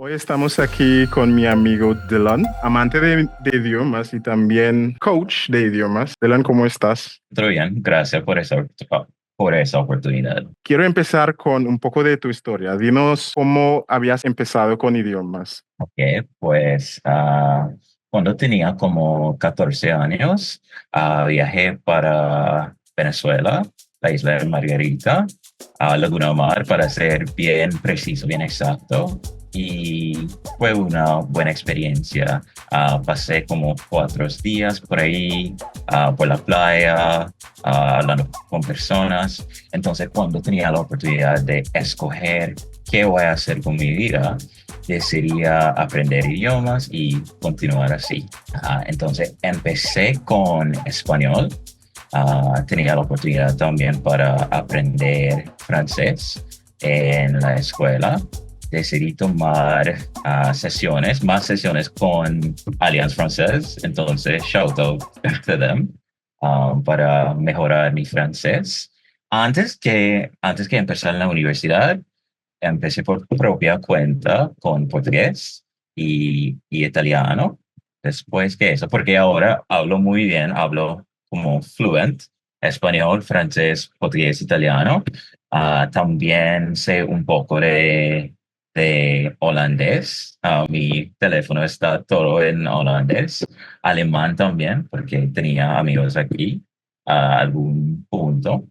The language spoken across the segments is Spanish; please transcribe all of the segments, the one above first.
Hoy estamos aquí con mi amigo Dylan, amante de idiomas y también coach de idiomas. Dylan, ¿cómo estás? Todo bien, gracias por esa oportunidad. Quiero empezar con un poco de tu historia. Dinos cómo habías empezado con idiomas. Ok, pues cuando tenía como 14 años, viajé para Venezuela, la isla de Margarita, a Laguna Mar, para ser bien preciso, bien exacto. Y fue una buena experiencia. Pasé como 4 días por ahí, por la playa, hablando con personas. Entonces, cuando tenía la oportunidad de escoger qué voy a hacer con mi vida, sería aprender idiomas y continuar así. Entonces empecé con español. Tenía la oportunidad también para aprender francés en la escuela. Decidí tomar más sesiones con Alliance Française, entonces shout out to them, para mejorar mi francés. Antes que empezar en la universidad, empecé por propia cuenta con portugués y italiano. Después que eso, porque ahora hablo muy bien, hablo como fluent, español, francés, portugués, italiano. También sé un poco de holandés. Mi teléfono está todo en holandés. Alemán también, porque tenía amigos aquí a algún punto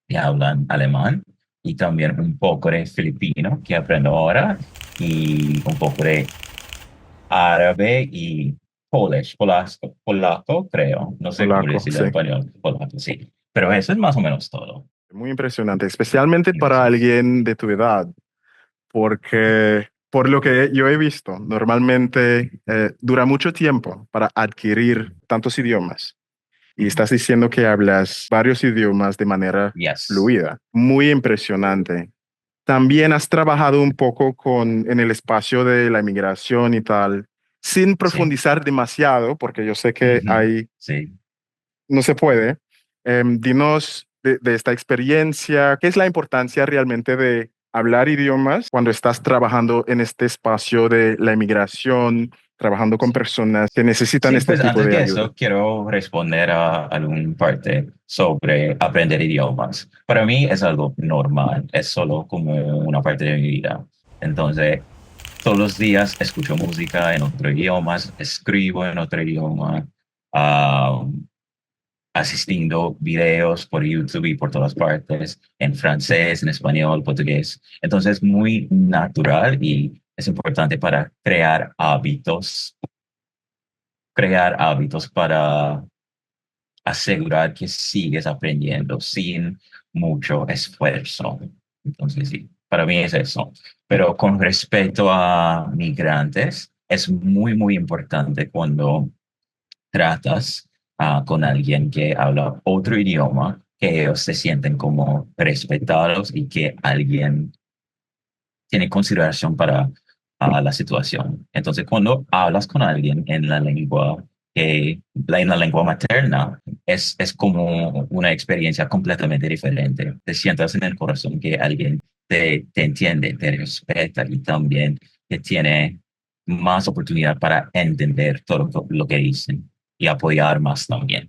que hablan alemán y también un poco de filipino que aprendo ahora y un poco de árabe y polaco, creo. No sé cómo Polaco, decirlo sí. en español, polaco, sí. Pero eso es más o menos todo. Muy impresionante, especialmente para Gracias. alguien de tu edad, porque por lo que yo he visto, normalmente dura mucho tiempo para adquirir tantos idiomas. Y estás diciendo que hablas varios idiomas de manera Yes. fluida. Muy impresionante. También has trabajado un poco en el espacio de la inmigración y tal, sin Sí. profundizar demasiado, porque yo sé que Ujú. ahí Sí. no se puede. Dinos de esta experiencia, ¿qué es la importancia realmente de hablar idiomas cuando estás trabajando en este espacio de la inmigración, trabajando con Sí. personas que necesitan Sí, este pues tipo antes de que ayuda? eso, quiero responder a alguna parte sobre aprender idiomas. Para mí es algo normal, es solo como una parte de mi vida. Entonces, todos los días escucho música en otro idioma, escribo en otro idioma, ah, asistiendo videos por YouTube y por todas partes, en francés, en español, portugués. Entonces, muy natural y es importante para crear hábitos para asegurar que sigues aprendiendo sin mucho esfuerzo. Entonces, sí, para mí es eso. Pero con respecto a migrantes, es muy, muy importante cuando tratas con alguien que habla otro idioma, que ellos se sienten como respetados y que alguien tiene consideración para la situación. Entonces, cuando hablas con alguien en la lengua materna, es como una experiencia completamente diferente. Te sientas en el corazón que alguien te entiende, te respeta y también que tiene más oportunidad para entender todo lo que dicen y apoyar más también.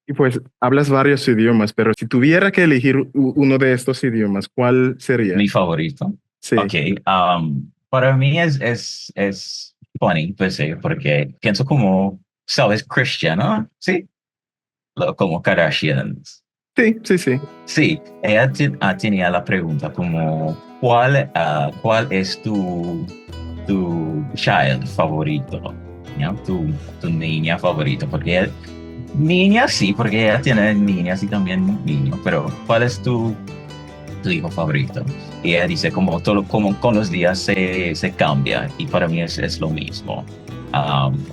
Y pues hablas varios idiomas, pero si tuviera que elegir uno de estos idiomas, ¿cuál sería? Mi favorito. Ok, Sí, para mí es funny, pues sí, porque pienso como, ¿sabes? Cristiano, ¿sí? Como Kardashians. sí, sí, sí. Sí, ella tenía la pregunta como, ¿cuál es tu child favorito? ¿Ya? Tu niña favorita, porque niña sí, porque ella tiene niñas y también niños, pero ¿cuál es tu hijo favorito? Y ella dice como con los días se cambia y para mí es lo mismo.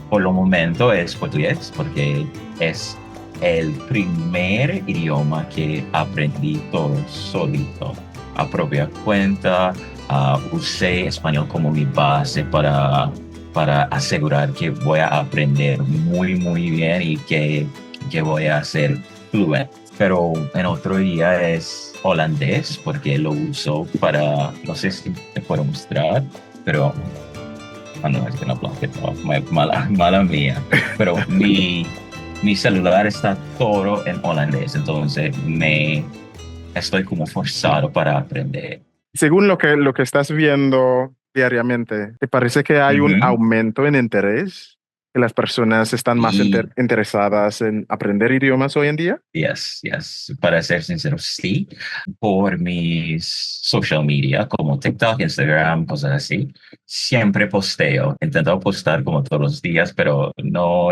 Por lo momento es portugués porque es el primer idioma que aprendí todo solito, a propia cuenta. Usé español como mi base para asegurar que voy a aprender muy, muy bien y que voy a ser fluente. Pero en otro día es holandés porque lo uso para, no sé si te puedo mostrar, pero no, es que no planché todo, mala mía. Pero mi celular está todo en holandés, entonces estoy como forzado para aprender. Según lo que estás viendo diariamente, ¿te parece que hay un Ujú. aumento en interés? ¿Que las personas están más Y interesadas en aprender idiomas hoy en día? yes. Para ser sincero, sí. Por mis social media, como TikTok, Instagram, cosas así, siempre posteo. Intento postar como todos los días, pero no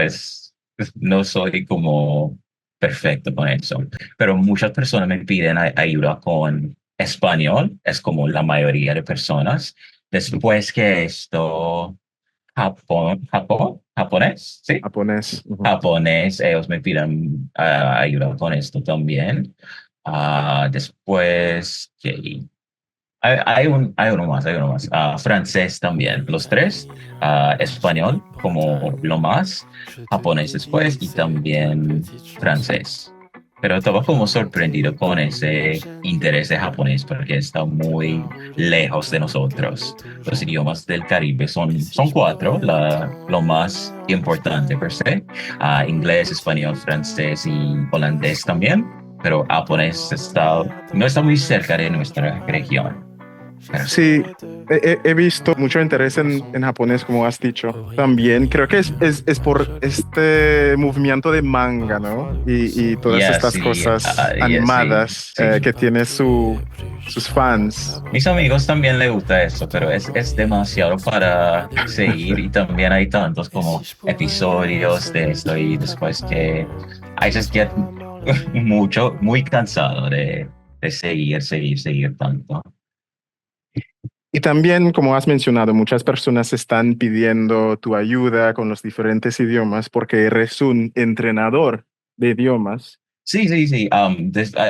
soy como perfecto con eso. Pero muchas personas me piden ayuda con español, es como la mayoría de personas. Después que esto, japonés, ¿sí? Japonés. Ujú. Japonés, ellos me piden ayuda con esto también. Después, ¿qué? Hay uno más. Francés también, los tres. Español como lo más, japonés después y también francés. Pero estaba como sorprendido con ese interés de japonés porque está muy lejos de nosotros. Los idiomas del Caribe son cuatro, lo más importante per se. Inglés, español, francés y holandés también. Pero japonés no está muy cerca de nuestra región. Pero sí. Sí, he visto mucho interés en japonés, como has dicho. También creo que es por este movimiento de manga, ¿no? Y todas Ya, estas sí, cosas ya, sí, animadas sí. que tiene sus fans. Mis amigos también les gusta eso, pero es demasiado para seguir y también hay tantos como episodios de esto y después que I just get muy cansado de seguir tanto. Y también, como has mencionado, muchas personas están pidiendo tu ayuda con los diferentes idiomas porque eres un entrenador de idiomas. Sí.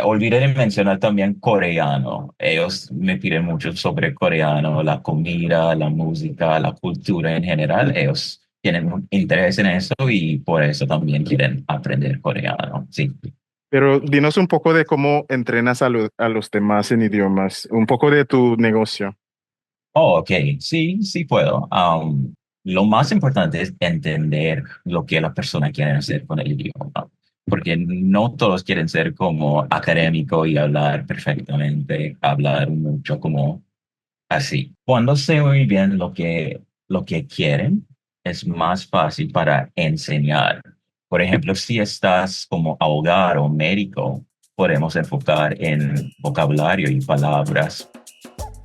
Olvidé de mencionar también coreano. Ellos me piden mucho sobre coreano, la comida, la música, la cultura en general. Ellos tienen un interés en eso y por eso también quieren aprender coreano. Sí. Pero dinos un poco de cómo entrenas a los demás en idiomas, un poco de tu negocio. Oh, ok. Sí puedo. Lo más importante es entender lo que la persona quiere hacer con el idioma, porque no todos quieren ser como académico y hablar perfectamente, hablar mucho como así. Cuando sé muy bien lo que quieren, es más fácil para enseñar. Por ejemplo, si estás como abogado o médico, podemos enfocar en vocabulario y palabras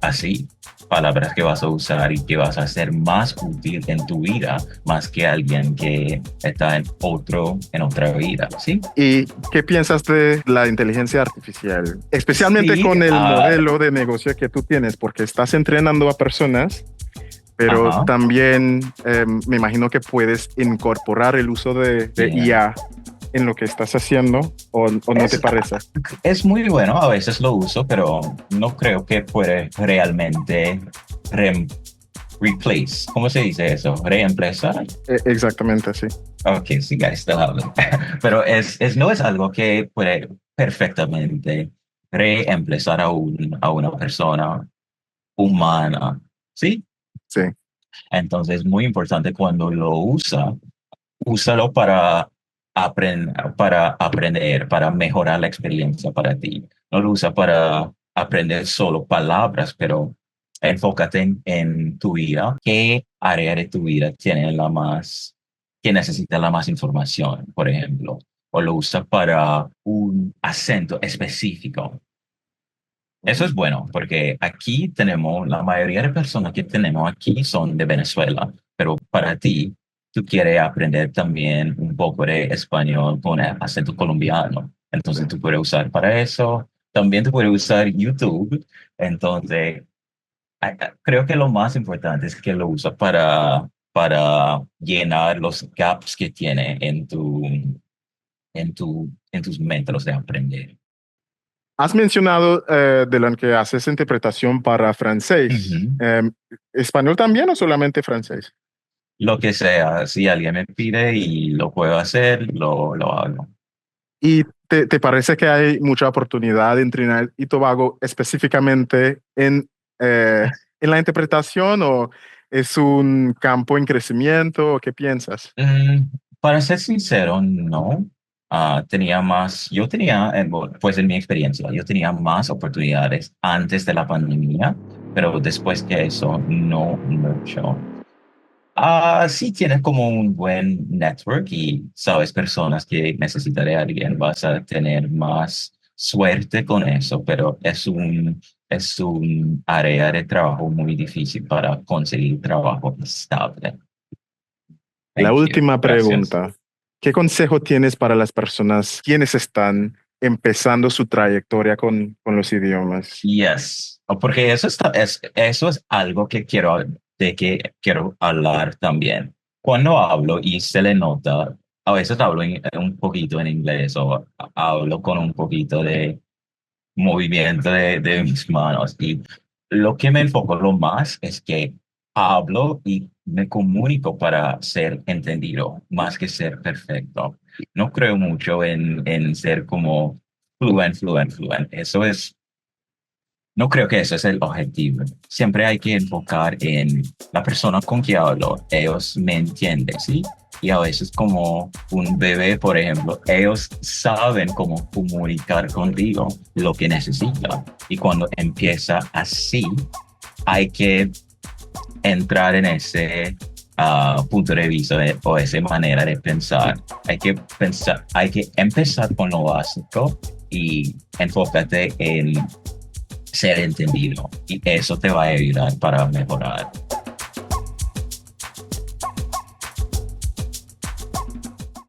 así, palabras que vas a usar y que vas a hacer más útil en tu vida, más que alguien que está en otra vida, ¿sí? ¿Y qué piensas de la inteligencia artificial? Especialmente Sí, con el modelo de negocio que tú tienes, porque estás entrenando a personas, pero ajá. también me imagino que puedes incorporar el uso de Yeah. IA en lo que estás haciendo, o no te Es, parece? es muy bueno, a veces lo uso, pero no creo que puede realmente re- replace. ¿Cómo se dice eso? Reemplazar. Exactamente, sí. Ok, sí, guys, still hablo. Pero no es algo que puede perfectamente reemplazar a una persona humana, ¿sí? Sí. Entonces, es muy importante cuando lo usa, úsalo para aprender, para mejorar la experiencia para ti. No lo usa para aprender solo palabras, pero enfócate en tu vida. ¿Qué área de tu vida tiene que necesita la más información, por ejemplo? O lo usa para un acento específico. Eso es bueno, porque aquí tenemos, la mayoría de personas que tenemos aquí son de Venezuela, pero para ti, tú quieres aprender también un poco de español con el acento colombiano. Entonces tú puedes usar para eso. También tú puedes usar YouTube. Entonces, creo que lo más importante es que lo usas para llenar los gaps que tiene en tus métodos de aprender. Has mencionado de lo que haces interpretación para francés. Ujú. ¿Español también o solamente francés? Lo que sea, si alguien me pide y lo puedo hacer, lo hago. ¿Y te parece que hay mucha oportunidad en Trinidad y Tobago específicamente en en la interpretación o es un campo en crecimiento? ¿O qué piensas? Mm, para ser sincero, no. Yo tenía, pues en mi experiencia, yo tenía más oportunidades antes de la pandemia, pero después que eso, no mucho. Sí tienes como un buen network y sabes personas que necesitan de alguien, vas a tener más suerte con eso, pero es un área de trabajo muy difícil para conseguir trabajo estable. La Thank you. última Gracias. pregunta. ¿Qué consejo tienes para las personas quienes están empezando su trayectoria con los idiomas? Yes, porque eso es algo de que quiero hablar también. Cuando hablo y se le nota, a veces hablo un poquito en inglés o hablo con un poquito de movimiento de mis manos. Y lo que me enfoco lo más es que hablo y me comunico para ser entendido, más que ser perfecto. No creo mucho en ser como fluent. No creo que ese es el objetivo. Siempre hay que enfocar en la persona con quien hablo. Ellos me entienden, ¿sí? Y a veces como un bebé, por ejemplo, ellos saben cómo comunicar contigo lo que necesita. Y cuando empieza así, hay que entrar en ese punto de vista o esa manera de pensar. Hay que empezar con lo básico y enfócate en ser entendido y eso te va a ayudar para mejorar.